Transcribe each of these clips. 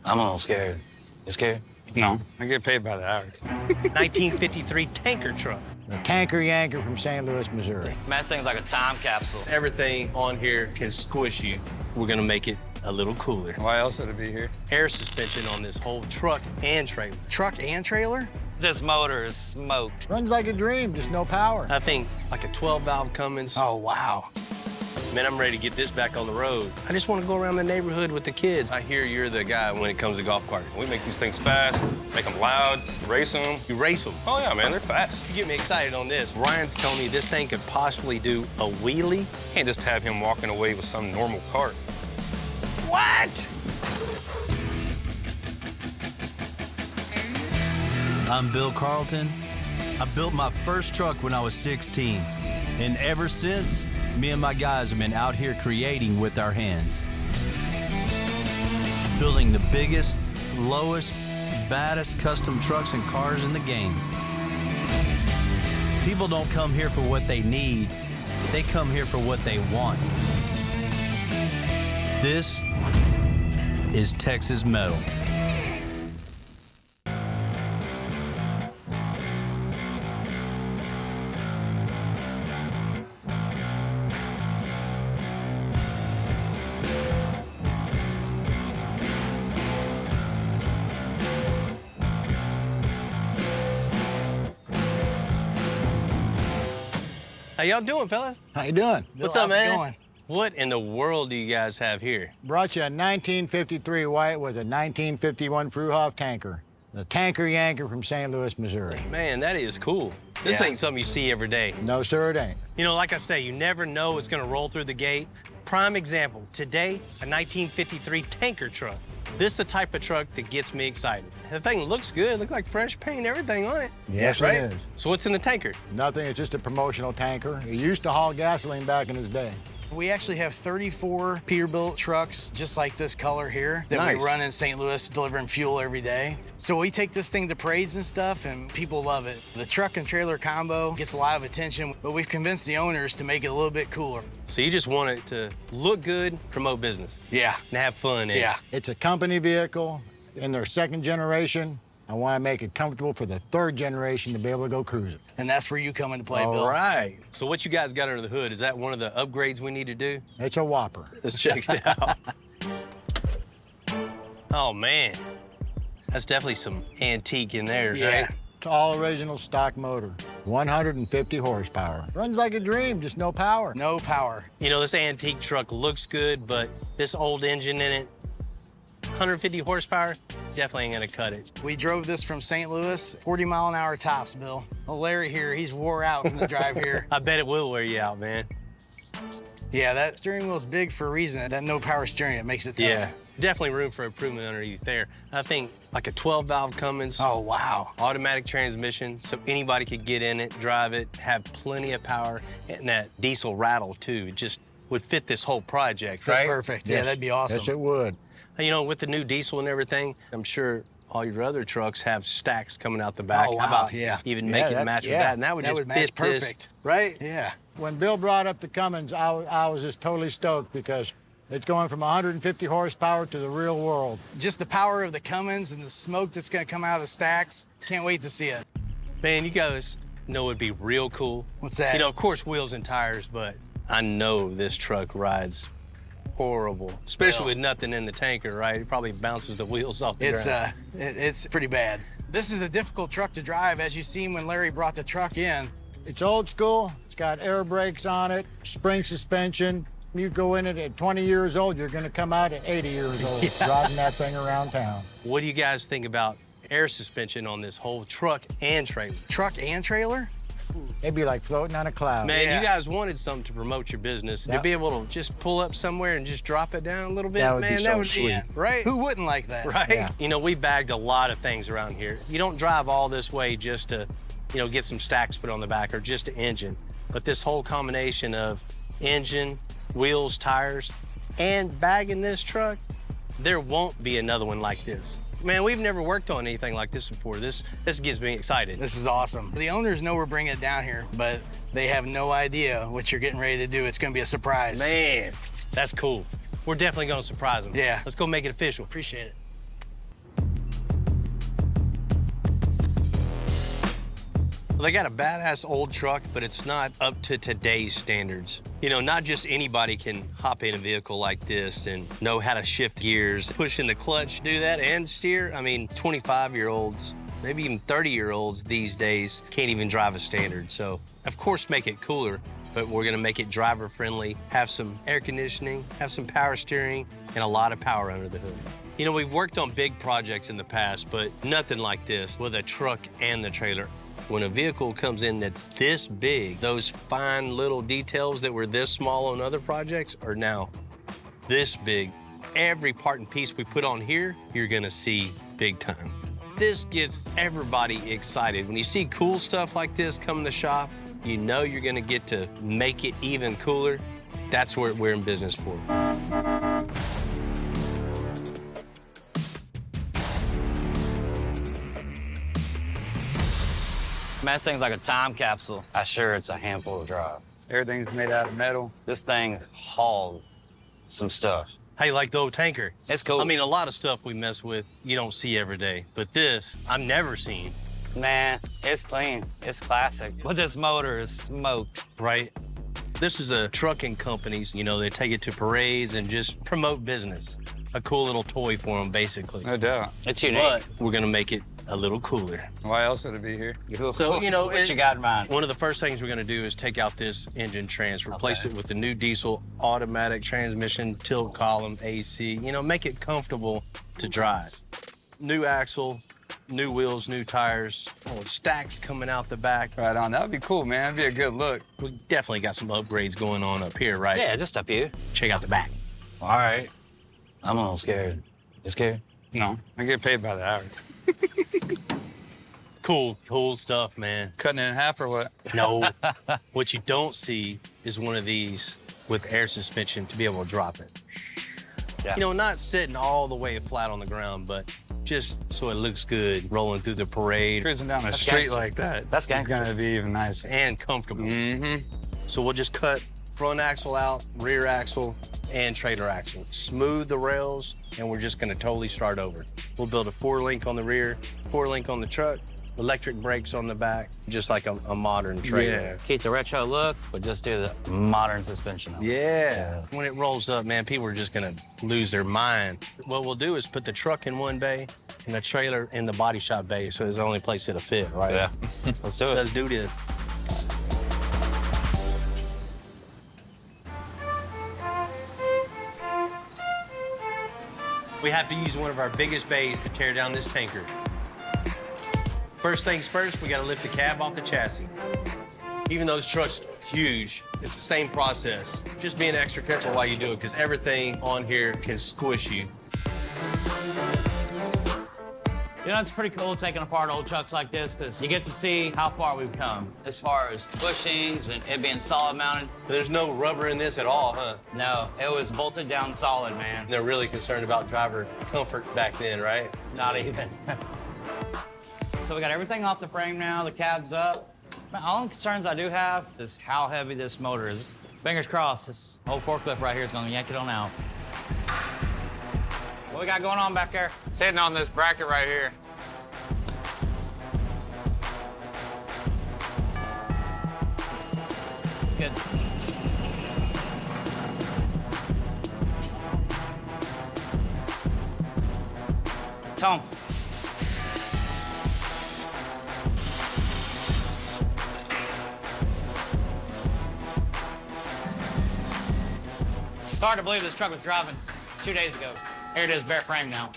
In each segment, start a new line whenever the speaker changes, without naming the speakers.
I'm a little scared. You scared?
No, I get paid by the hour.
1953 tanker truck.
The tanker yanker from St. Louis, Missouri.
Man, this thing's like a time capsule.
Everything on here can squish you. We're gonna make it a little cooler.
Why else would it be here?
Air suspension on this whole truck and trailer.
Truck and trailer?
This motor is smoked.
Runs like a dream, just no power.
I think like a 12-valve Cummins.
Oh, wow.
Man, I'm ready to get this back on the road. I just want to go around the neighborhood with the kids. I hear you're the guy when it comes to golf carts.
We make these things fast, make them loud, race them.
You race them.
Oh yeah, man, they're fast.
You get me excited on this. Ryan's telling me this thing could possibly do a wheelie.
Can't just have him walking away with some normal cart.
What?
I'm Bill Carlton. I built my first truck when I was 16. And ever since, me and my guys have been out here creating with our hands. Building the biggest, lowest, baddest custom trucks and cars in the game. People don't come here for what they need. They come here for what they want. This is Texas Metal.
How y'all doing, fellas?
How you doing?
What's
Bill,
up,
how's it
man?
going?
What in the world do you guys have here?
Brought you a 1953 white with a 1951 Fruhoff tanker. The tanker yanker from St. Louis, Missouri.
Man, that is cool. This
Yeah.
ain't something you see every day.
No, sir, it ain't.
You know, like I say, you never know it's gonna roll through the gate. Prime example, today, a 1953 tanker truck. This is the type of truck that gets me excited. The thing looks good, look like fresh paint, everything on it.
Yes,
right?
it is.
So what's in the tanker?
Nothing, it's just a promotional tanker. It used to haul gasoline back in his day.
We actually have 34 Peterbilt trucks just like this color here that
Nice.
we run in St. Louis delivering fuel every day. So we take this thing to parades and stuff and people love it. The truck and trailer combo gets a lot of attention, but we've convinced the owners to make it a little bit cooler.
So you just want it to look good, promote business,
Yeah.
and have fun in it.
Yeah.
It's a company vehicle in their second generation. I want to make it comfortable for the third generation to be able to go cruising.
And that's where you come into play,
All
Bill.
right. So what you guys got under the hood, is that one of the upgrades we need to do?
It's a whopper.
Let's check it out. Oh, man. That's definitely some antique in there,
Yeah.
right?
It's all original stock motor, 150 horsepower. Runs like a dream, just no power.
No power.
You know, this antique truck looks good, but this old engine in it, 150 horsepower, definitely ain't gonna cut it.
We drove this from St. Louis, 40-mile-an-hour tops, Bill. Well, Larry here, he's wore out from the drive here.
I bet it will wear you out, man.
Yeah, that steering wheel's big for a reason. That no power steering, it makes it tough.
Yeah, definitely room for improvement underneath there. I think like a 12-valve Cummins.
Oh, wow.
Automatic transmission, so anybody could get in it, drive it, have plenty of power, and that diesel rattle, too. It just would fit this whole project,
Fit
right?
perfect. Yeah, that'd be awesome.
Yes, it would.
You know, with the new diesel and everything, I'm sure all your other trucks have stacks coming out the back.
Oh, wow,
How about
yeah.
even
Yeah,
make it
that-
match with
yeah,
that? And that would
that
just
would match
fit this,
perfect.
right?
Yeah.
When Bill brought up the Cummins, I was just totally stoked because it's going from 150 horsepower to the real world.
Just the power of the Cummins and the smoke that's gonna come out of the stacks. Can't wait to see it.
Man, you guys know it'd be real cool.
What's that?
You know, of course, wheels and tires, but I know this truck rides horrible, especially
Yeah.
with nothing in the tanker, right? It probably bounces the wheels off the
It's
ground.
it's pretty bad. This is a difficult truck to drive, as you seen when Larry brought the truck in.
It's old school. It's got air brakes on it, spring suspension. You go in it at 20 years old, you're going to come out at 80 years old driving that thing around town.
What do you guys think about air suspension on this whole truck and trailer?
Truck and trailer?
It'd be like floating on a cloud.
Man,
Yeah.
you guys wanted something to promote your business. To
Yep.
be able to just pull up somewhere and just drop it down a little bit,
That would be
man,
so
that would
sweet.
be right.
Who wouldn't like that?
Right?
Yeah.
You know, we bagged a lot of things around here. You don't drive all this way just to, you know, get some stacks put on the back or just an engine. But this whole combination of engine, wheels, tires, and bagging this truck, there won't be another one like this. Man, we've never worked on anything like this before. This gets me excited.
This is awesome. The owners know we're bringing it down here, but they have no idea what you're getting ready to do. It's gonna be a surprise.
Man, that's cool. We're definitely gonna surprise them.
Yeah.
Let's go make it official.
Appreciate it.
Well, they got a badass old truck, but it's not up to today's standards. You know, not just anybody can hop in a vehicle like this and know how to shift gears, push in the clutch, do that, and steer. I mean, 25-year-olds, maybe even 30-year-olds these days can't even drive a standard. So, of course, make it cooler, but we're gonna make it driver-friendly, have some air conditioning, have some power steering, and a lot of power under the hood. You know, we've worked on big projects in the past, but nothing like this with a truck and the trailer. When a vehicle comes in that's this big, those fine little details that were this small on other projects are now this big. Every part and piece we put on here, you're gonna see big time. This gets everybody excited. When you see cool stuff like this come in the shop, you know you're gonna get to make it even cooler. That's what we're in business for.
Man, this thing's like a time capsule. I sure it's a handful to drive.
Everything's made out of metal.
This thing's hauled some stuff.
Hey, like the old tanker.
It's cool.
I mean, a lot of stuff we mess with, you don't see every day. But this, I've never seen.
Man, it's clean. It's classic. But this motor is smoked.
Right? This is a trucking companies, you know, they take it to parades and just promote business. A cool little toy for them, basically.
No doubt.
It's unique.
But we're gonna make it a little cooler.
Why else would it be here?
So, you know,
what you got in mind?
One of the first things we're gonna do is take out this engine trans, replace it with the new diesel automatic transmission, tilt column, AC, you know, make it comfortable to drive. New axle, new wheels, new tires, stacks coming out the back.
Right on. That would be cool, man. That'd be a good look.
We definitely got some upgrades going on up here, right?
Yeah, just a few.
Check out the back.
All right. I'm a little scared. You scared?
No, I get paid by the hour.
Cool stuff, man.
Cutting it in half or what?
No. What you don't see is one of these with air suspension to be able to drop it.
Yeah.
You know, not sitting all the way flat on the ground, but just so it looks good rolling through the parade
Cruising down the
That's
street
gangster.
like that.
That's
It's
gangster.
gonna be even nicer.
and comfortable.
Mm-hmm.
So we'll just cut front axle out, rear axle, and trailer axle. Smooth the rails, and we're just gonna totally start over. We'll build a 4-link on the rear, 4-link on the truck, electric brakes on the back, just like a modern trailer.
Yeah.
Keep the retro look, but just do the modern suspension on it.
Yeah.
When it rolls up, man, people are just gonna lose their mind. What we'll do is put the truck in one bay and the trailer in the body shop bay, so it's the only place it'll fit, right?
Yeah. Let's do it.
Let's do this. We have to use one of our biggest bays to tear down this tanker. First things first, we gotta lift the cab off the chassis. Even though this truck's huge, it's the same process. Just being extra careful while you do it, because everything on here can squish you.
You know, it's pretty cool taking apart old trucks like this because you get to see how far we've come.
As far as bushings and it being solid mounted,
There's no rubber in this at all, huh?
no, it was bolted down solid, man.
They're really concerned about driver comfort back then, right?
Not even. So we got everything off the frame now, the cab's up. Man, all the concerns I do have is how heavy this motor is. Fingers crossed, this whole forklift right here is gonna yank it on out. What we got going on back there?
It's hitting on this bracket right here.
It's good. Tom.
It's hard to believe this truck was driving 2 days ago. Here it is, bare frame now.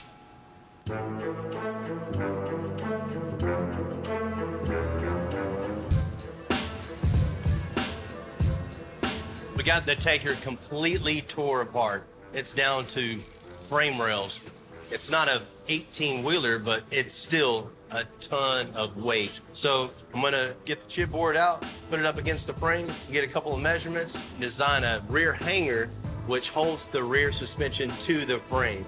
We got the tanker completely tore apart. It's down to frame rails. It's not a 18-wheeler, but it's still a ton of weight. So I'm gonna get the chipboard out, put it up against the frame, get a couple of measurements, design a rear hanger which holds the rear suspension to the frame.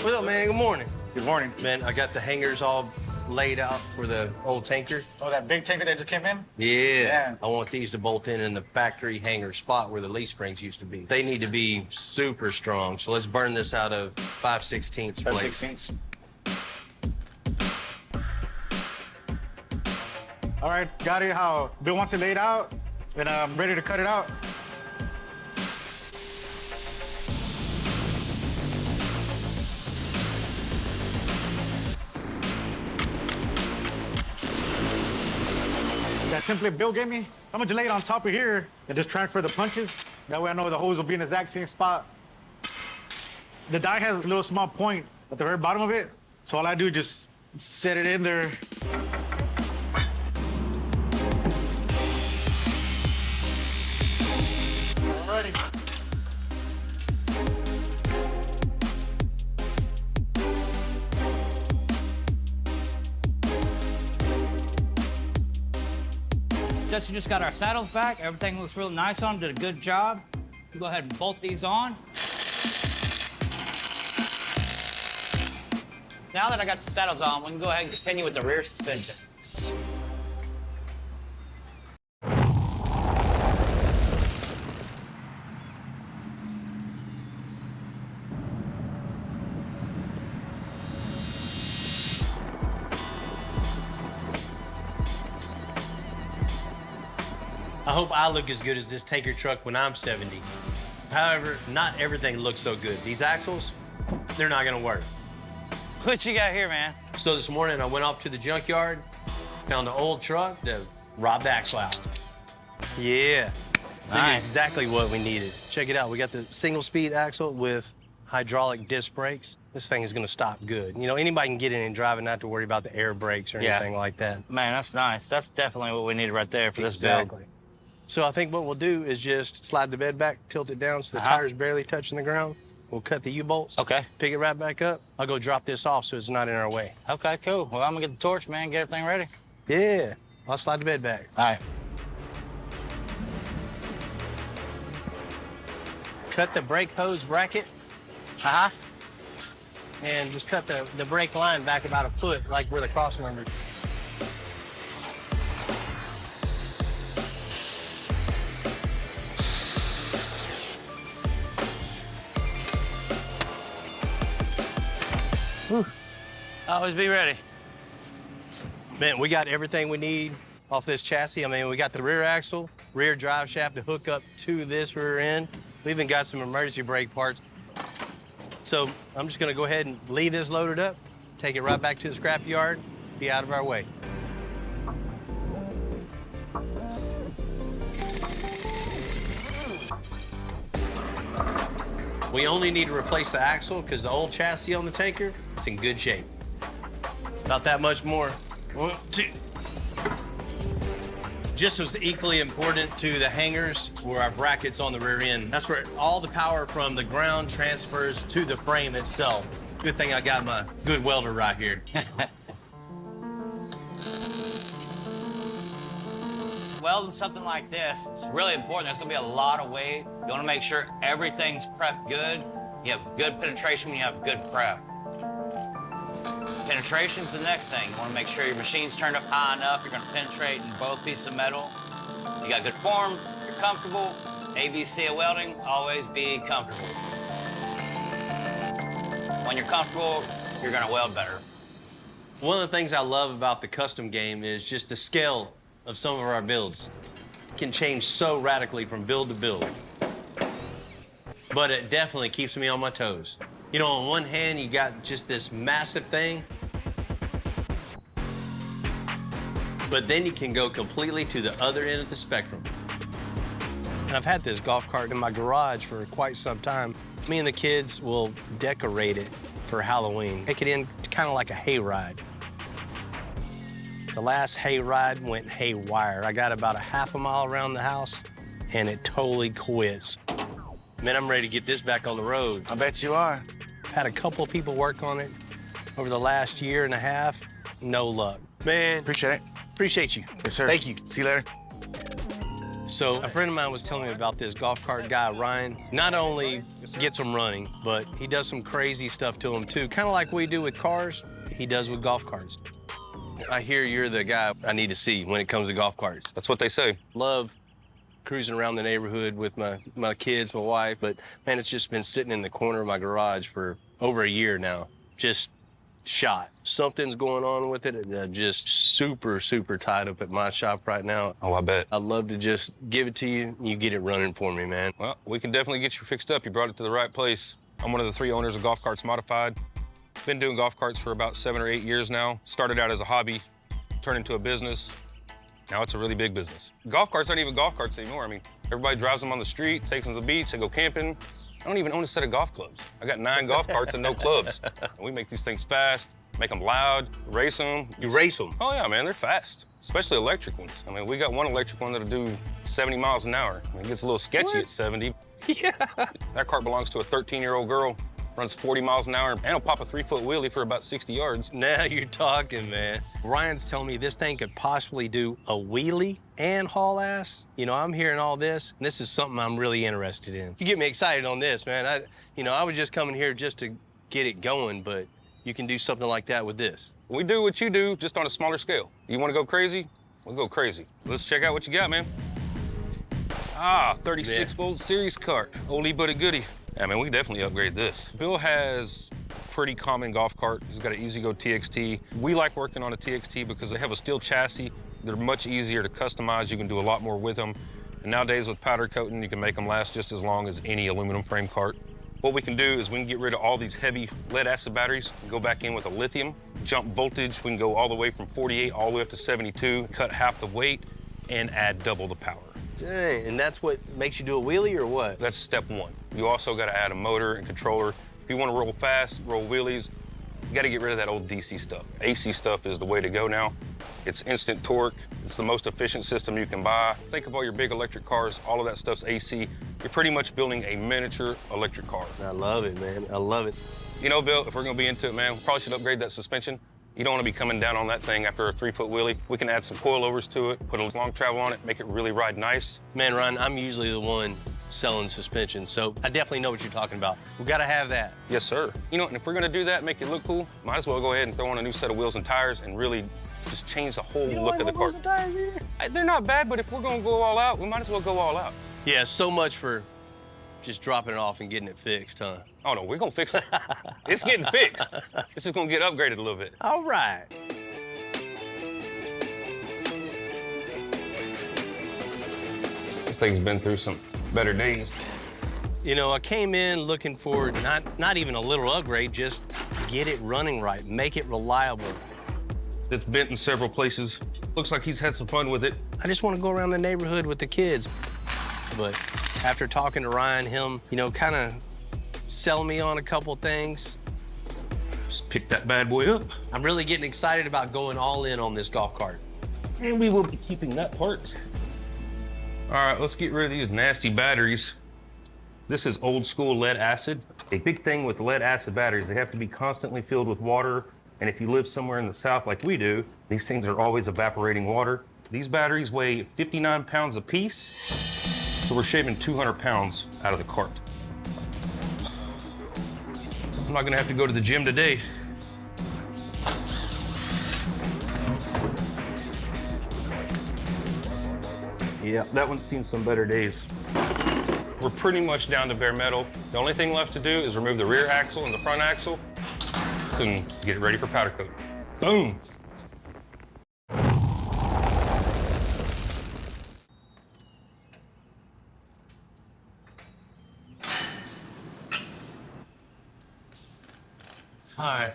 What's up, man? Good morning.
Good morning.
Man, I got the hangers all laid out for the old tanker.
Oh, that big tanker that just came in?
Yeah. I want these to bolt in the factory hanger spot where the leaf springs used to be. They need to be super strong. So let's burn this out of 5/16 plate.
5/16.
All right, got it how Bill wants it laid out, and I'm ready to cut it out. That template Bill gave me, I'm gonna lay it on top of here and just transfer the punches. That way I know the holes will be in the exact same spot. The die has a little small point at the very bottom of it, so all I do is just set it in there. Alrighty.
Justin just got our saddles back. Everything looks really nice on them. Did a good job. We'll go ahead and bolt these on. Now that I got the saddles on, we can go ahead and continue with the rear suspension.
I hope I look as good as this tanker truck when I'm 70. However, not everything looks so good. These axles, they're not gonna work.
What you got here, man?
So this morning I went off to the junkyard, found an old truck that robbed axle out. Yeah,
Nice.
exactly what we needed. Check it out, we got the single speed axle with hydraulic disc brakes. This thing is gonna stop good. You know, anybody can get in and drive and not have to worry about the air brakes or anything like that.
Man, that's nice. That's definitely what we needed right there for this build.
Exactly. So I think what we'll do is just slide the bed back, tilt it down so the tire's barely touching the ground. We'll cut the U-bolts.
Okay.
Pick it right back up. I'll go drop this off so it's not in our way.
Okay, cool. Well, I'm gonna get the torch, man, get everything ready.
Yeah. I'll slide the bed back.
All right.
Cut the brake hose bracket.
Uh-huh.
And just cut the brake line back about a foot, like where the cross members.
Always be ready.
Man, we got everything we need off this chassis. I mean, we got the rear axle, rear drive shaft to hook up to this rear end. We even got some emergency brake parts. So I'm just gonna go ahead and leave this loaded up, take it right back to the scrap yard, be out of our way. We only need to replace the axle because the old chassis on the tanker is in good shape. About that much more. 1, 2. Just as equally important to the hangers were our brackets on the rear end. That's where all the power from the ground transfers to the frame itself. Good thing I got my good welder right here.
Welding something like this, it's really important. There's gonna be a lot of weight. You wanna make sure everything's prepped good. You have good penetration when you have good prep. Penetration's the next thing. You wanna make sure your machine's turned up high enough. You're gonna penetrate in both pieces of metal. You got good form, you're comfortable. ABC of welding, always be comfortable. When you're comfortable, you're gonna weld better.
One of the things I love about the custom game is just the scale of some of our builds. It can change so radically from build to build. But it definitely keeps me on my toes. You know, on one hand, you got just this massive thing, but then you can go completely to the other end of the spectrum. And I've had this golf cart in my garage for quite some time. Me and the kids will decorate it for Halloween. Make it in kind of like a hayride. The last hayride went haywire. I got about a half a mile around the house, and it totally quits. Man, I'm ready to get this back on the road.
I bet you are.
Had a couple of people work on it over the last year and a half. No luck. Man,
Appreciate it.
appreciate you.
Yes, sir.
Thank you.
See you later.
So a friend of mine was telling me about this golf cart guy, Ryan. Not only gets them running, but he does some crazy stuff to them too. Kind of like we do with cars, he does with golf carts. I hear you're the guy I need to see when it comes to golf carts.
That's what they say.
Love cruising around the neighborhood with my kids, my wife, but man, it's just been sitting in the corner of my garage for over a year now. Just shot. Something's going on with it. Just super, super tied up at my shop right now.
Oh, I bet.
I'd love to just give it to you. You get it running for me, man.
Well, we can definitely get you fixed up. You brought it to the right place. I'm one of the 3 owners of Golf Carts Modified. Been doing golf carts for about 7 or 8 years now. Started out as a hobby, turned into a business. Now it's a really big business. Golf carts aren't even golf carts anymore. I mean, everybody drives them on the street, takes them to the beach, they go camping. I don't even own a set of golf clubs. I got 9 golf carts and no clubs. And we make these things fast, make them loud, race them.
You race them?
Oh yeah, man, they're fast, especially electric ones. I mean, we got one electric one that'll do 70 miles an hour. I mean, it gets a little sketchy at 70.
Yeah.
That cart belongs to a 13-year-old girl, runs 40 miles an hour, and will pop a 3-foot wheelie for about 60 yards.
Now you're talking, man. Ryan's telling me this thing could possibly do a wheelie and haul ass. You know, I'm hearing all this, and this is something I'm really interested in. You get me excited on this, man. I was just coming here just to get it going, but you can do something like that with this.
We do what you do, just on a smaller scale. You want to go crazy? We'll go crazy. Let's check out what you got, man. 36-volt series cart. Oldie but a goodie. Yeah, man, we can definitely upgrade this. Bill has a pretty common golf cart. He's got an E-Z-GO TXT. We like working on a TXT because they have a steel chassis. They're much easier to customize. You can do a lot more with them. And nowadays with powder coating, you can make them last just as long as any aluminum frame cart. What we can do is we can get rid of all these heavy lead acid batteries, go back in with a lithium, jump voltage. We can go all the way from 48 all the way up to 72, cut half the weight, and add double the power.
Dang, and that's what makes you do a wheelie or what?
That's step 1. You also got to add a motor and controller. If you want to roll fast, roll wheelies, you got to get rid of that old DC stuff. AC stuff is the way to go now. It's instant torque. It's the most efficient system you can buy. Think of all your big electric cars, all of that stuff's AC. You're pretty much building a miniature electric car.
I love it, man. I love it.
You know, Bill, if we're going to be into it, man, we probably should upgrade that suspension. You don't want to be coming down on that thing after a 3-foot wheelie. We can add some coilovers to it, put a long travel on it, make it really ride nice.
Man, Ron, I'm usually the one selling suspension, so I definitely know what you're talking about. We got to have that.
Yes, sir. You know, and if we're going to do that, make it look cool, might as well go ahead and throw on a new set of wheels and tires and really just change the whole look of the cart. They're not bad, but if we're going to go all out, we might as well go all out.
Yeah, so much for just dropping it off and getting it fixed, huh?
Oh, no, we're going to fix it. It's getting fixed. It's just going to get upgraded a little bit.
All right.
This thing's been through some better days.
You know, I came in looking for not even a little upgrade, just get it running right, make it reliable.
It's bent in several places. Looks like he's had some fun with it.
I just want to go around the neighborhood with the kids. But after talking to Ryan, him, you know, kind of selling me on a couple things.
Just pick that bad boy up.
I'm really getting excited about going all in on this golf cart.
And we will be keeping that part. All right, let's get rid of these nasty batteries. This is old school lead acid. A big thing with lead acid batteries, they have to be constantly filled with water. And if you live somewhere in the South like we do, these things are always evaporating water. These batteries weigh 59 pounds a piece. So we're shaving 200 pounds out of the cart. I'm not gonna have to go to the gym today. Yeah, that one's seen some better days. We're pretty much down to bare metal. The only thing left to do is remove the rear axle and the front axle and get it ready for powder coat. Boom.
All right.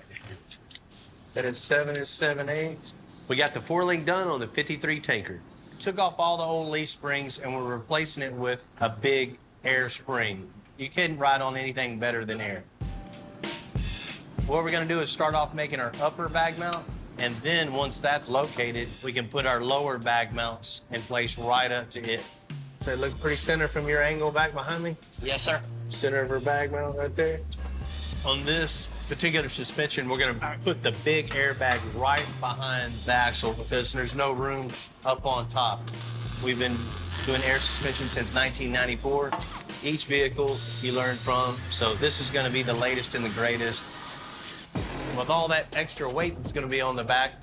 That is 7 7/8. We got the 4-link done on the 53 tanker. Took off all the old leaf springs and we're replacing it with a big air spring. You couldn't ride on anything better than air. What we're gonna do is start off making our upper bag mount, and then once that's located, we can put our lower bag mounts in place right up to it. So it look pretty center from your angle back behind me?
Yes, sir.
Center of our bag mount right there. On this particular suspension, we're gonna put the big airbag right behind the axle because there's no room up on top. We've been doing air suspension since 1994. Each vehicle you learn from, so this is gonna be the latest and the greatest. With all that extra weight that's gonna be on the back,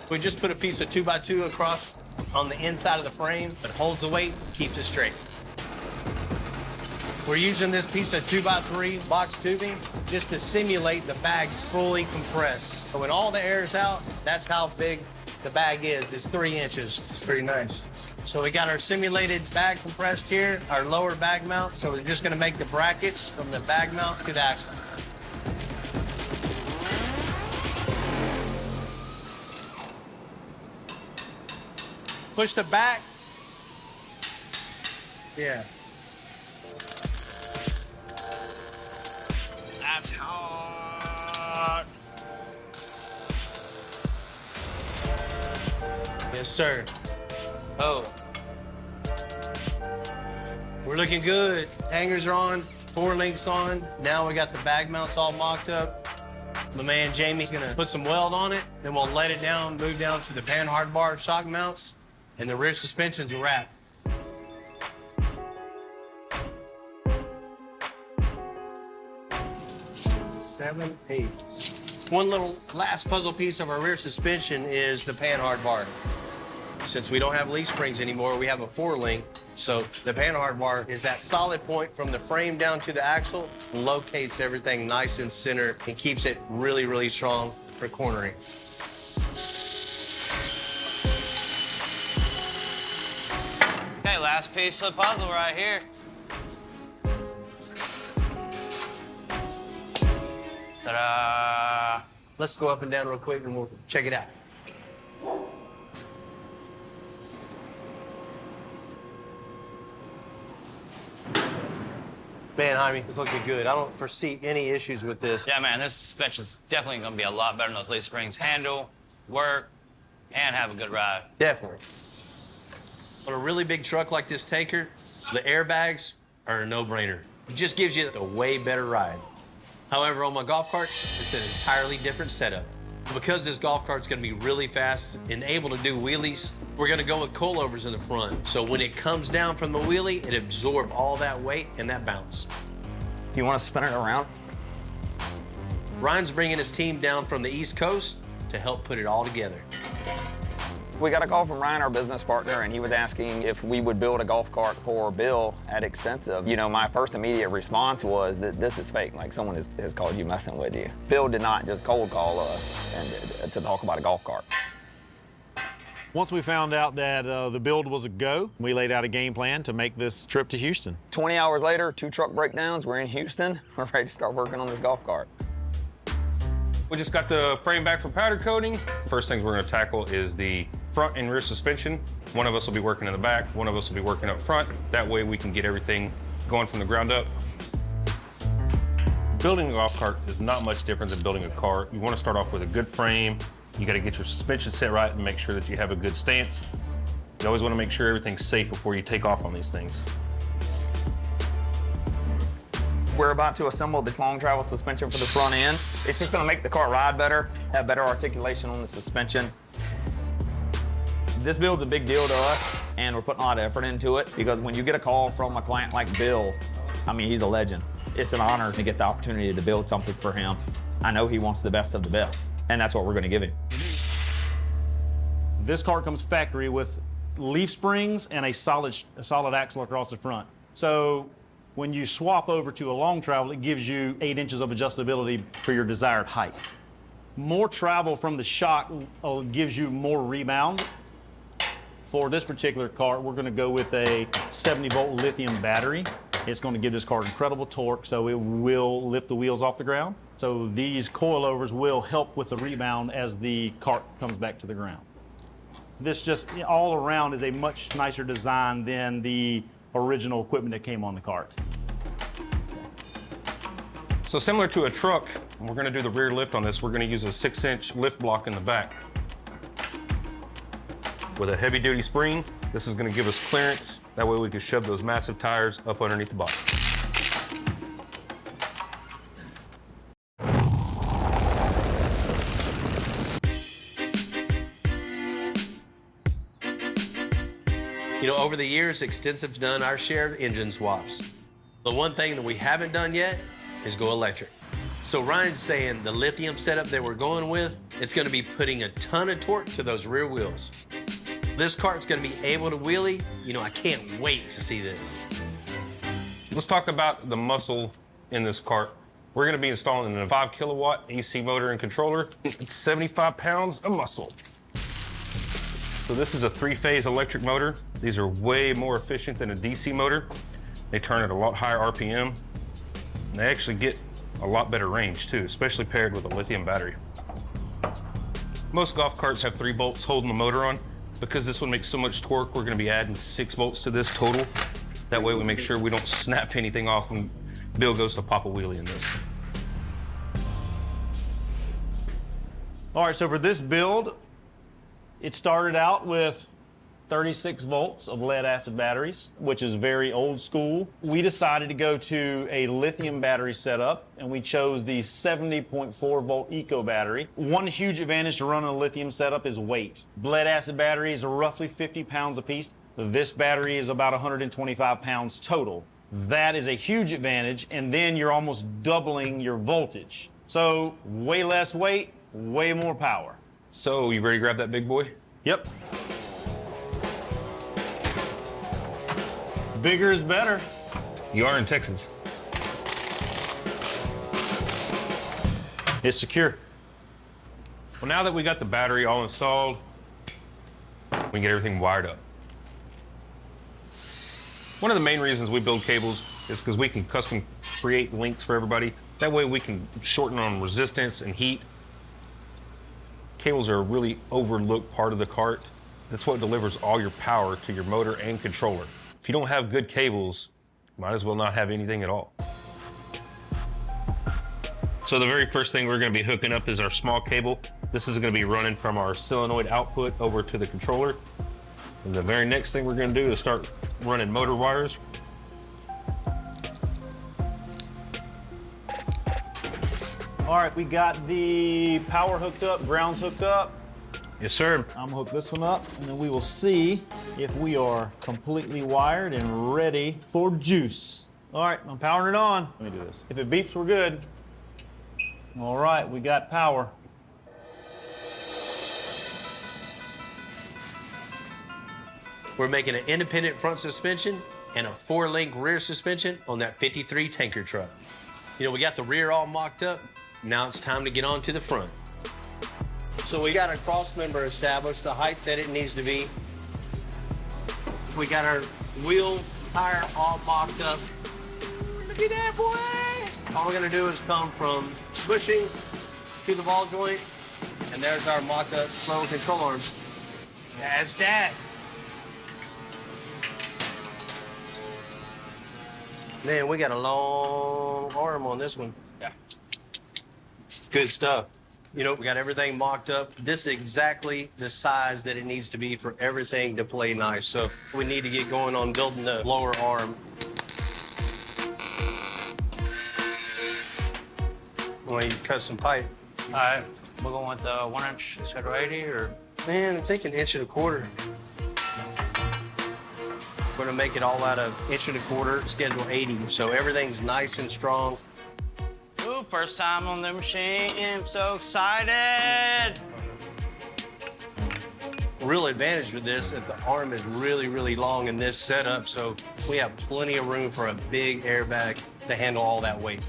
we just put a piece of 2x2 across on the inside of the frame that holds the weight, keeps it straight. We're using this piece of 2x3 box tubing just to simulate the bag fully compressed. So when all the air is out, that's how big the bag is. It's 3 inches. It's pretty nice. So we got our simulated bag compressed here, our lower bag mount. So we're just gonna make the brackets from the bag mount to the axle. Push the back. Yeah.
That's hard.
Yes, sir.
Oh.
We're looking good. Hangers are on, 4 links on. Now we got the bag mounts all mocked up. My man Jamie's gonna put some weld on it, then we'll let it down, move down to the panhard bar shock mounts, and the rear suspension's a wrap. Seven, 8. One little last puzzle piece of our rear suspension is the panhard bar. Since we don't have leaf springs anymore, we have a 4-link. So the panhard bar is that solid point from the frame down to the axle, locates everything nice and center and keeps it really, really strong for cornering.
Okay, last piece of the puzzle right here. Ta-da!
Let's go up and down real quick and we'll check it out. Man, Jaime, it's looking good. I don't foresee any issues with this.
Yeah, man, this suspension's definitely gonna be a lot better than those leaf springs. Handle, work, and have a good ride.
Definitely. On a really big truck like this tanker, the airbags are a no-brainer. It just gives you a way better ride. However, on my golf cart, it's an entirely different setup. Because this golf cart's gonna be really fast and able to do wheelies, we're gonna go with coilovers in the front. So when it comes down from the wheelie, it absorbs all that weight and that bounce.
You want to spin it around?
Ryan's bringing his team down from the East Coast to help put it all together.
We got a call from Ryan, our business partner, and he was asking if we would build a golf cart for Bill at Ekstensive. You know, my first immediate response was that this is fake, like someone has called you messing with you. Bill did not just cold call us and to talk about a golf cart.
Once we found out that the build was a go, we laid out a game plan to make this trip to Houston.
20 hours later, 2 truck breakdowns, we're in Houston. We're ready to start working on this golf cart.
We just got the frame back for powder coating. First things we're gonna tackle is the front and rear suspension. One of us will be working in the back, one of us will be working up front. That way we can get everything going from the ground up. Building a golf cart is not much different than building a car. You wanna start off with a good frame. You gotta get your suspension set right and make sure that you have a good stance. You always wanna make sure everything's safe before you take off on these things.
We're about to assemble this long travel suspension for the front end. It's just gonna make the car ride better, have better articulation on the suspension. This build's a big deal to us, and we're putting a lot of effort into it because when you get a call from a client like Bill, I mean, he's a legend. It's an honor to get the opportunity to build something for him. I know he wants the best of the best, and that's what we're gonna give him.
This cart comes factory with leaf springs and a solid axle across the front. So when you swap over to a long travel, it gives you 8 inches of adjustability for your desired height. More travel from the shock gives you more rebound. For this particular cart, we're gonna go with a 70-volt lithium battery. It's gonna give this cart incredible torque, so it will lift the wheels off the ground. So these coilovers will help with the rebound as the cart comes back to the ground. This just all around is a much nicer design than the original equipment that came on the cart.
So similar to a truck, we're gonna do the rear lift on this. We're gonna use a 6-inch lift block in the back. With a heavy-duty spring, this is gonna give us clearance. That way we can shove those massive tires up underneath the body.
You know, over the years, Ekstensive's done our share of engine swaps. The one thing that we haven't done yet is go electric. So Ryan's saying the lithium setup that we're going with, it's gonna be putting a ton of torque to those rear wheels. This cart's gonna be able to wheelie. You know, I can't wait to see this.
Let's talk about the muscle in this cart. We're gonna be installing a 5 kilowatt AC motor and controller. It's 75 pounds of muscle. So this is a 3-phase electric motor. These are way more efficient than a DC motor. They turn at a lot higher RPM. And they actually get a lot better range too, especially paired with a lithium battery. Most golf carts have 3 bolts holding the motor on. Because this one makes so much torque, we're gonna be adding 6 bolts to this total. That way we make sure we don't snap anything off when Bill goes to pop a wheelie in this.
All right, so for this build, it started out with 36 volts of lead acid batteries, which is very old school. We decided to go to a lithium battery setup, and we chose the 70.4 volt eco battery. One huge advantage to running a lithium setup is weight. Lead acid batteries are roughly 50 pounds apiece. This battery is about 125 pounds total. That is a huge advantage, and then you're almost doubling your voltage. So way less weight, way more power.
So you ready to grab that big boy?
Yep. Bigger is better.
You are in Texas.
It's secure.
Well, now that we got the battery all installed, we can get everything wired up. One of the main reasons we build cables is because we can custom create links for everybody. That way we can shorten on resistance and heat. Cables are a really overlooked part of the cart. That's what delivers all your power to your motor and controller. If you don't have good cables, you might as well not have anything at all. So the very first thing we're gonna be hooking up is our small cable. This is gonna be running from our solenoid output over to the controller. And the very next thing we're gonna do is start running motor wires.
All right, we got the power hooked up, ground's hooked up.
Yes, sir.
I'm gonna hook this one up, and then we will see if we are completely wired and ready for juice. All right, I'm powering it on. Let me do this. If it beeps, we're good. All right, we got power.
We're making an independent front suspension and a 4-link rear suspension on that 53 tanker truck. You know, we got the rear all mocked up. Now it's time to get on to the front. So we got our cross member established, the height that it needs to be. We got our wheel tire all mocked up. Look at that, boy! All we're gonna do is come from bushing to the ball joint, and there's our mocked up slow control arms. That's that. Man, we got a long arm on this one.
Yeah.
It's good stuff. You know, we got everything mocked up. This is exactly the size that it needs to be for everything to play nice. So we need to get going on building the lower arm. Well, you cut some pipe.
All right, we're going with the 1-inch Schedule 80 or?
Man, I'm thinking 1.25 inches. We're gonna make it all out of 1.25 inch Schedule 80. So everything's nice and strong.
Ooh, first time on the machine. I'm so excited.
Real advantage with this that the arm is really, really long in this setup, so we have plenty of room for a big airbag to handle all that weight.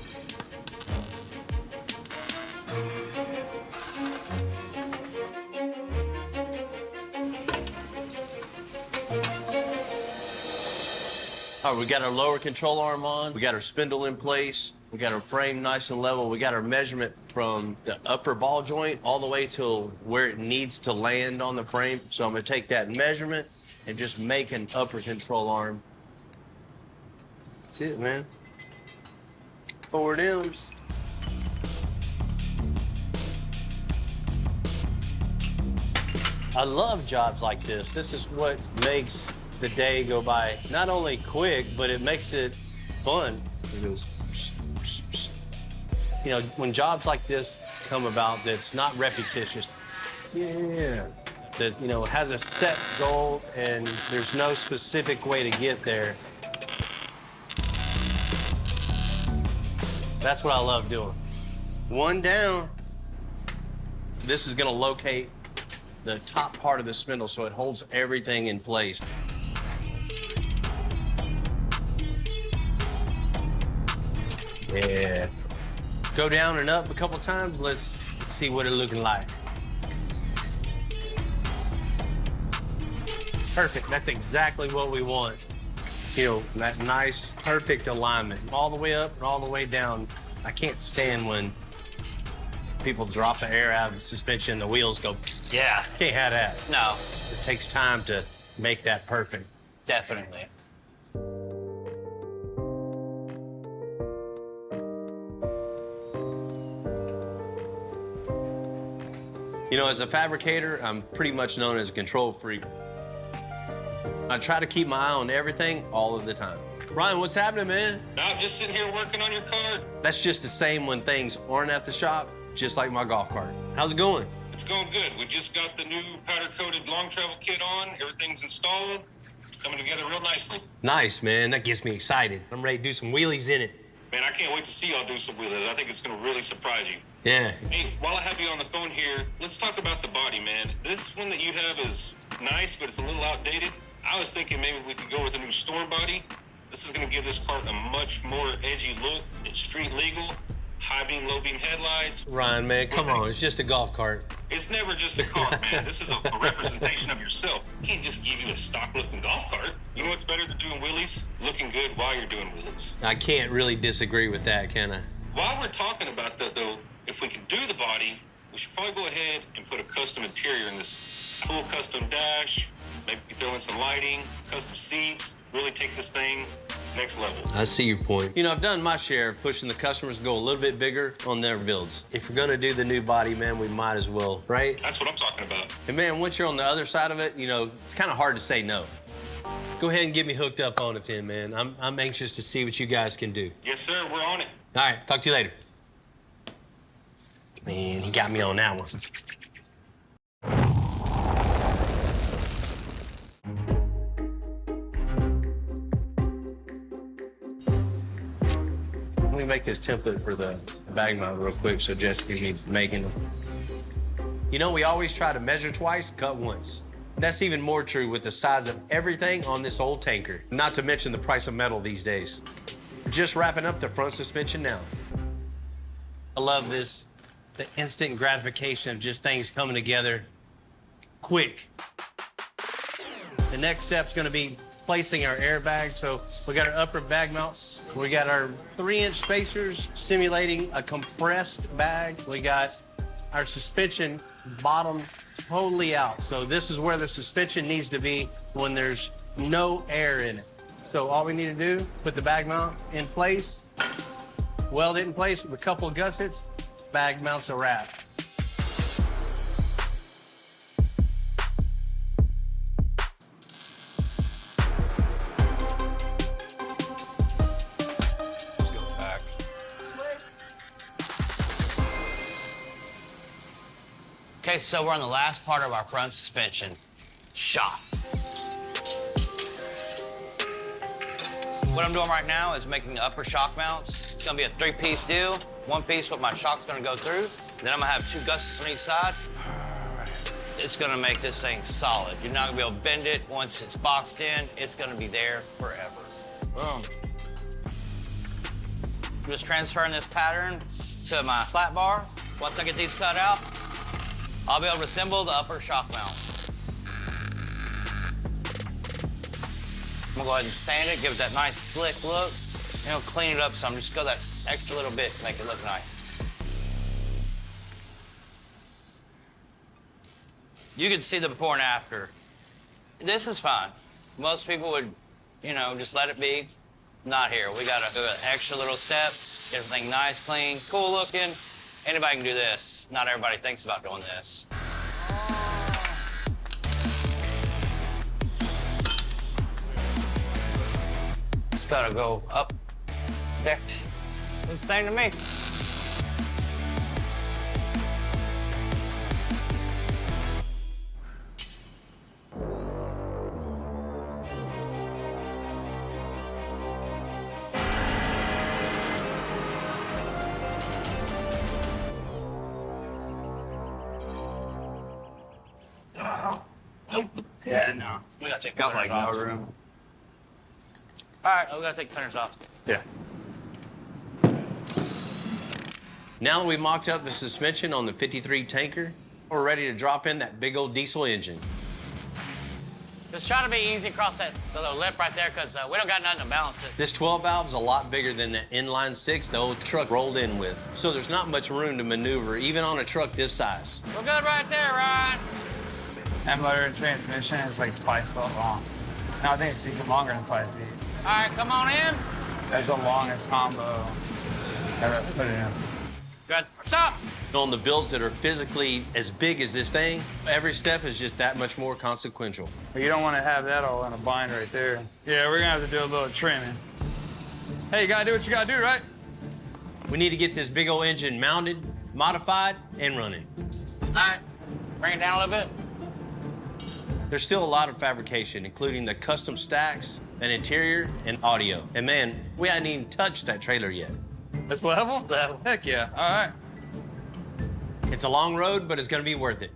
All right, we got our lower control arm on. We got our spindle in place. We got our frame nice and level. We got our measurement from the upper ball joint all the way till where it needs to land on the frame. So I'm gonna take that measurement and just make an upper control arm. That's it, man. Forward M's. I love jobs like this. This is what makes the day go by not only quick, but it makes it fun. It goes, you know, when jobs like this come about that's not repetitious, that, you know, has a set goal and there's no specific way to get there. That's what I love doing. One down. This is gonna locate the top part of the spindle so it holds everything in place. Yeah. Go down and up a couple times. Let's see what it's looking like. Perfect. That's exactly what we want. You know, that nice, perfect alignment. All the way up and all the way down. I can't stand when people drop the air out of the suspension, the wheels go,
Yeah.
can't have that.
No,
It takes time to make that perfect.
definitely.
You know, as a fabricator, I'm pretty much known as a control freak. I try to keep my eye on everything all of the time. Ryan, what's happening, man?
No, just sitting here working on your car.
That's just the same when things aren't at the shop, just like my golf cart. How's it going?
It's going good. We just got the new powder-coated long travel kit on. Everything's installed. It's coming together real nicely.
Nice, man. That gets me excited. I'm ready to do some wheelies in it.
Man, I can't wait to see y'all do some wheelers. I think it's going to really surprise you.
Yeah.
Hey, while I have you on the phone here, let's talk about the body, man. This one that you have is nice, but it's a little outdated. I was thinking maybe we could go with a new storm body. This is going to give this cart a much more edgy look. It's street legal, high beam, low beam headlights.
Ryan, man, come on. It's just a golf cart.
It's never just a cart, man. This is a representation of yourself. I can't just give you a stock looking golf cart. You know what's better than doing wheelies? Looking good while you're doing wheelies.
I can't really disagree with that, can I?
While we're talking about that, though, if we can do the body, we should probably go ahead and put a custom interior in this cool custom dash, maybe throw in some lighting, custom seats, really take this thing next level.
I see your point. You know, I've done my share of pushing the customers to go a little bit bigger on their builds. If we're gonna do the new body, man, we might as well, right?
That's what I'm talking about.
And man, once you're on the other side of it, you know, it's kind of hard to say no. Go ahead and get me hooked up on it then, man. I'm anxious to see what you guys can do.
Yes, sir, we're on it.
All right, talk to you later. Man, he got me on that one. Let me make this template for the bag mount real quick so Jessica keeps making them. You know, we always try to measure twice, cut once. That's even more true with the size of everything on this old tanker, not to mention the price of metal these days. We're just wrapping up the front suspension now. I love this, the instant gratification of just things coming together quick. The next step's gonna be placing our airbag. So we got our upper bag mounts. We got our 3-inch spacers simulating a compressed bag. We got our suspension bottom totally out. So this is where the suspension needs to be when there's no air in it. So all we need to do, put the bag mount in place, weld it in place with a couple of gussets, bag mounts a wrap.
Let's go back.
Okay, so we're on the last part of our front suspension, shop. What I'm doing right now is making the upper shock mounts. It's gonna be a 3-piece deal. 1 piece what my shock's gonna go through. Then I'm gonna have 2 gussets on each side. It's gonna make this thing solid. You're not gonna be able to bend it. Once it's boxed in, it's gonna be there forever. Boom. I'm just transferring this pattern to my flat bar. Once I get these cut out, I'll be able to assemble the upper shock mount. I'm gonna go ahead and sand it, give it that nice slick look, and it'll clean it up some. Just go that extra little bit to make it look nice. You can see the before and after. This is fine. Most people would, you know, just let it be. Not here. We gotta do an extra little step, get everything nice, clean, cool looking. Anybody can do this. Not everybody thinks about doing this. It's gotta go up there. It's the same to me. Yeah, no. We gotta take
Got like no
off.
room.
All right, we gotta take cleaners off.
Yeah.
Now that we've mocked up the suspension on the 53 tanker, we're ready to drop in that big old diesel engine.
Just try to be easy across that little lip right there, because we don't got nothing to balance it.
This 12 valve is a lot bigger than the inline 6 the old truck rolled in with. So there's not much room to maneuver, even on a truck this size.
We're good right there, Ryan.
That motor and transmission is like 5 foot long. No, I think it's even longer than 5 feet.
All right, come on in.
That's the longest combo ever put it in.
Good. Stop.
On the builds that are physically as big as this thing, every step is just that much more consequential.
But you don't want to have that all in a bind right there. Yeah, we're gonna have to do a little trimming. Hey, you gotta do what you gotta do, right?
We need to get this big old engine mounted, modified, and running.
All right, bring it down a little bit.
There's still a lot of fabrication, including the custom stacks, an interior, and audio. And man, we hadn't even touched that trailer yet.
It's level?
Level.
Heck yeah, all right.
It's a long road, but it's gonna be worth it.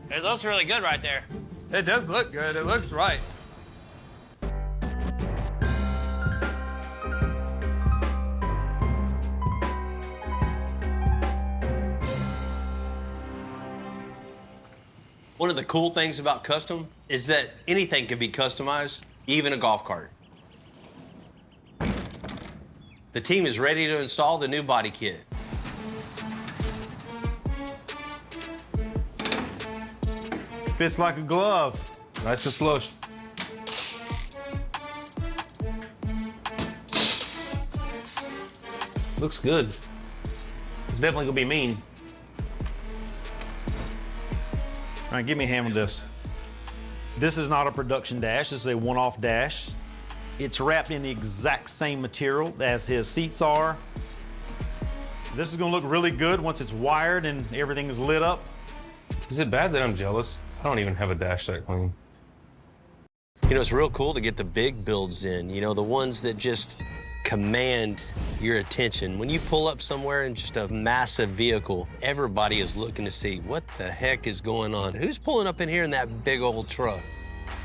It looks really good right there.
It does look good, it looks right.
One of the cool things about custom is that anything can be customized, even a golf cart. The team is ready to install the new body kit.
Fits like a glove.
Nice and flush. Looks good. It's definitely gonna be mean.
All right, give me a hand with this. This is not a production dash, this is a one-off dash. It's wrapped in the exact same material as his seats are. This is gonna look really good once it's wired and everything is lit up.
Is it bad that I'm jealous? I don't even have a dash that clean.
You know, it's real cool to get the big builds in, you know, the ones that just command your attention. When you pull up somewhere in just a massive vehicle, everybody is looking to see what the heck is going on. Who's pulling up in here in that big old truck?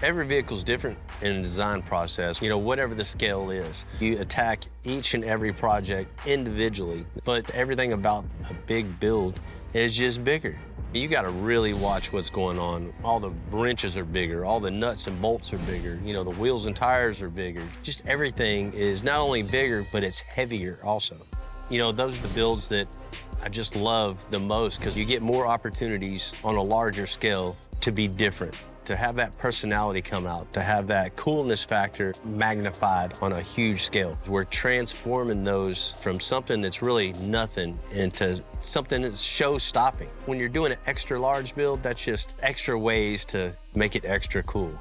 Every vehicle's different in the design process, you know, whatever the scale is. You attack each and every project individually, but everything about a big build is just bigger. You gotta really watch what's going on. All the wrenches are bigger, all the nuts and bolts are bigger, you know, the wheels and tires are bigger. Just everything is not only bigger, but it's heavier also. You know, those are the builds that I just love the most because you get more opportunities on a larger scale to be different, to have that personality come out, to have that coolness factor magnified on a huge scale. We're transforming those from something that's really nothing into something that's show-stopping. When you're doing an extra large build, that's just extra ways to make it extra cool.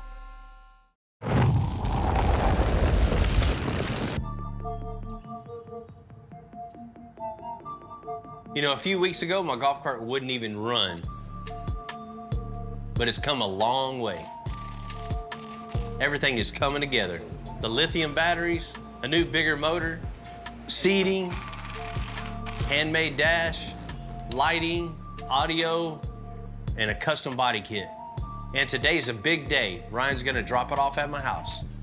You know, a few weeks ago, my golf cart wouldn't even run, but it's come a long way. Everything is coming together. The lithium batteries, a new bigger motor, seating, handmade dash, lighting, audio, and a custom body kit. And today's a big day. Ryan's gonna drop it off at my house.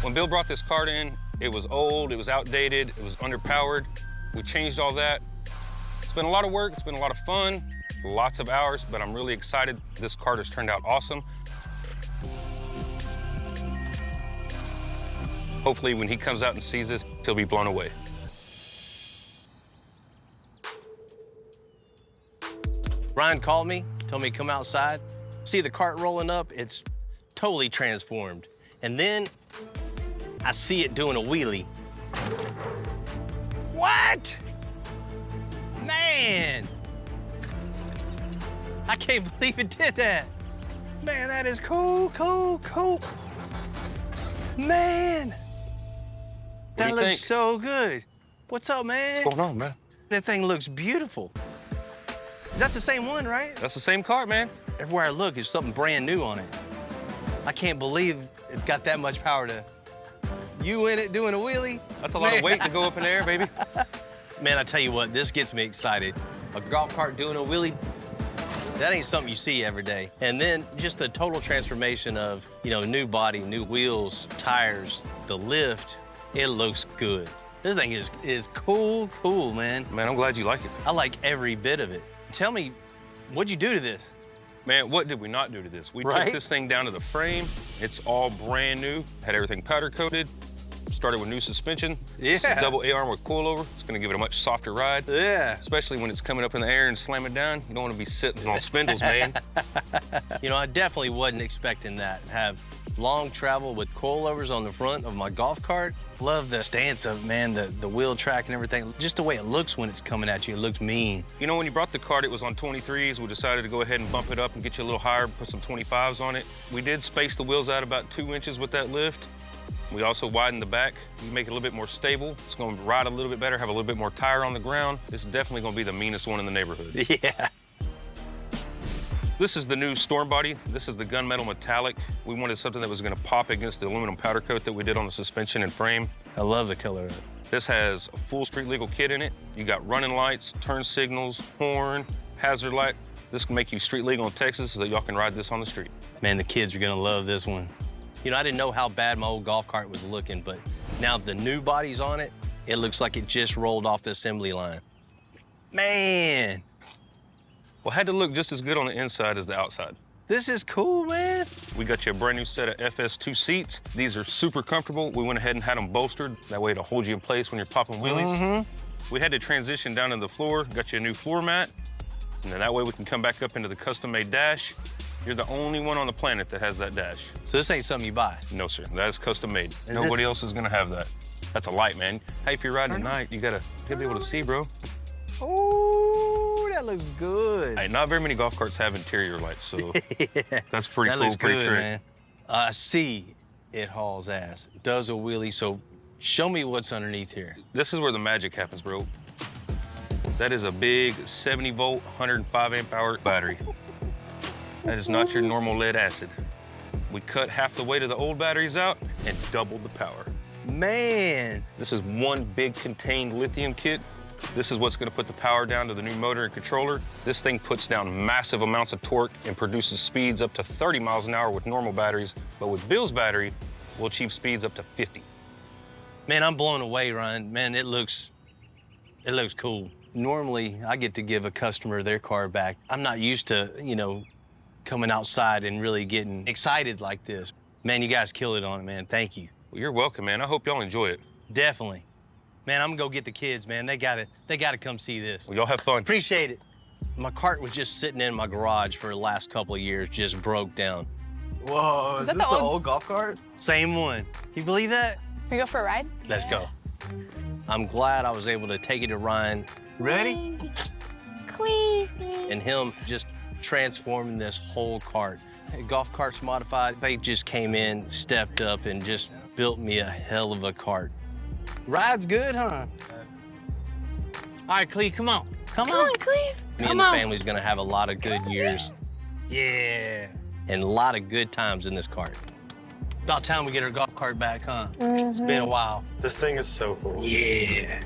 When Bill brought this cart in, it was old, it was outdated, it was underpowered. We changed all that. It's been a lot of work, it's been a lot of fun, lots of hours, but I'm really excited. This cart has turned out awesome. Hopefully when he comes out and sees this, he'll be blown away.
Ryan called me, told me to come outside. See the cart rolling up, it's totally transformed. And then I see it doing a wheelie. What? Man! I can't believe it did that. Man, that is cool, cool, cool. Man! That looks
think?
so good. What's up, man?
What's going on, man?
That thing looks beautiful. That's the same one, right?
That's the same cart, man.
Everywhere I look, there's something brand new on it. I can't believe it's got that much power to... You in it doing a wheelie?
That's a lot of weight to go up in the air, baby.
Man, I tell you what, this gets me excited. A golf cart doing a wheelie, That ain't something you see every day. And then just the total transformation of, you know, new body, new wheels, tires, the lift, it looks good. This thing is cool, man.
Man, I'm glad you like it.
I like every bit of it. Tell me, what'd you do to this?
Man, what did we not do to this? We
Right?
took this thing down to the frame. It's all brand new. Had everything powder coated. Started with new suspension. It's a
Yeah.
double A-arm with coilover. It's gonna give it a much softer ride.
Yeah.
Especially when it's coming up in the air and slamming down. You don't wanna be sitting on spindles, man.
You know, I definitely wasn't expecting that. Have long travel with coilovers on the front of my golf cart. Love the stance of, man, the wheel track and everything. Just the way it looks when it's coming at you, it looks mean.
You know, when you brought the cart, it was on 23s. We decided to go ahead and bump it up and get you a little higher, put some 25s on it. We did space the wheels out about 2 inches with that lift. We also widened the back. You make it a little bit more stable. It's gonna ride a little bit better, have a little bit more tire on the ground. This is definitely gonna be the meanest one in the neighborhood.
Yeah.
This is the new storm body. This is the gunmetal metallic. We wanted something that was gonna pop against the aluminum powder coat that we did on the suspension and frame.
I love the color of it.
This has a full street legal kit in it. You got running lights, turn signals, horn, hazard light. This can make you street legal in Texas so that y'all can ride this on the street.
Man, the kids are gonna love this one. You know, I didn't know how bad my old golf cart was looking, but now the new body's on it, it looks like it just rolled off the assembly line. Man,
Well, it had to look just as good on the inside as the outside.
this is cool, man.
We got you a brand new set of FS2 seats. These are super comfortable. We went ahead and had them bolstered. That way it'll hold you in place when you're popping wheelies. We had to transition down to the floor, got you a new floor mat. And then that way we can come back up into the custom-made dash. You're the only one on the planet that has that dash.
So this ain't something you buy.
No, sir, that is custom-made.
Is
Nobody
this-
else is gonna have that. That's a light, man. Hey, if you're riding at night, you gotta be able to see, bro.
Ooh, that looks good.
Hey, not very many golf carts have interior lights, so
Yeah.
that's pretty
That
cool,
looks
pretty
good,
trick.
man. I see it hauls ass. Does a wheelie, so show me what's underneath here.
This is where the magic happens, bro. That is a big 70-volt, 105-amp-hour battery. That is not your normal lead acid. We cut half the weight of the old batteries out and doubled the power.
Man,
This is one big contained lithium kit. This is what's gonna put the power down to the new motor and controller. This thing puts down massive amounts of torque and produces speeds up to 30 miles an hour with normal batteries, but with Bill's battery, we'll achieve speeds up to 50.
man, I'm blown away, Ryan. Man, it looks cool. Normally, I get to give a customer their car back. I'm not used to, you know, coming outside and really getting excited like this. Man, you guys killed it on it, man. Thank you.
Well, you're welcome, man. I hope y'all enjoy it.
Definitely. Man, I'm gonna go get the kids, man. They gotta come see this.
Well, y'all have fun.
Appreciate it. My cart was just sitting in my garage for the last couple of years, just broke down.
Whoa, is
that
this
the
the
old-
old golf cart?
Same one. You believe that?
We go for a ride?
Let's go. I'm glad I was able to take it to Ryan. Ready? And him just transforming this whole cart. Golf Carts Modified, they just came in, stepped up, and just built me a hell of a cart. Ride's good, huh? All right, Cleve, come on. Come on,
Cleve.
Me and the family's gonna have a lot of good years. Yeah. And a lot of good times in this cart. About time we get our golf cart back, huh? It's been a while.
This thing is so cool.
Yeah.